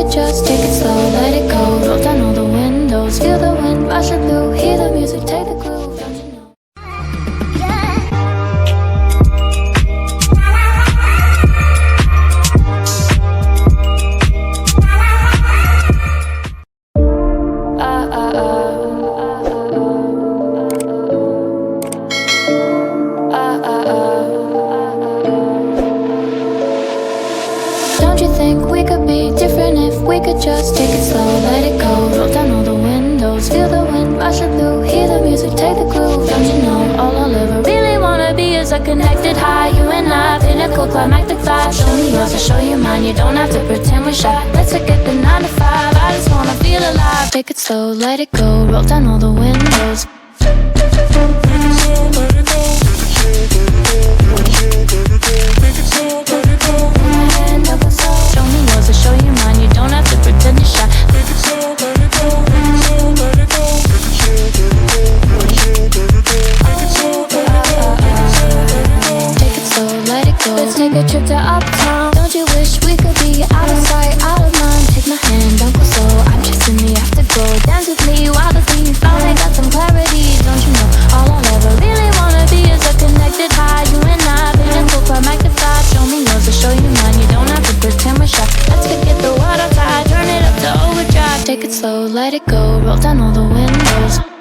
could just take it slow, let it go. Roll down all the windows, feel the wind rushing through. Hear the music, take the groove, don't you know? Don't you think we could be different if we could just take it slow, let it go. Roll down all the windows, feel the wind rushing through. Hear the music, take the groove, don't you know? All I'll ever really wanna be is a connected high. You and I, pinnacle, climactic vibe. Show me yours, I'll show you mine. You don't have to pretend we're shy. Let's forget the 9 to 5. I just wanna feel alive. Take it slow, let it go. Roll down all the windows. Show me yours, I'll show you mine. You don't have to pretend you're shy. Take it slow, let it go. Take it slow, let it go. Take it slow, let it go. Let's take a trip to uptown. Don't you wish we could be out of sight, out of mind? Take my hand, don't go slow. I'm chasing the afterglow. Dance with me while the thief finally got some clarity. Don't you know? All I'll ever really wanna be is a connected high. You and I, pinnacle, climactic vibe. Show me yours, I'll show you mine. You don't have to pretend we're shy. Let's forget the world outside, turn it up to overdrive. Take it slow, let it go. Roll down all the windows.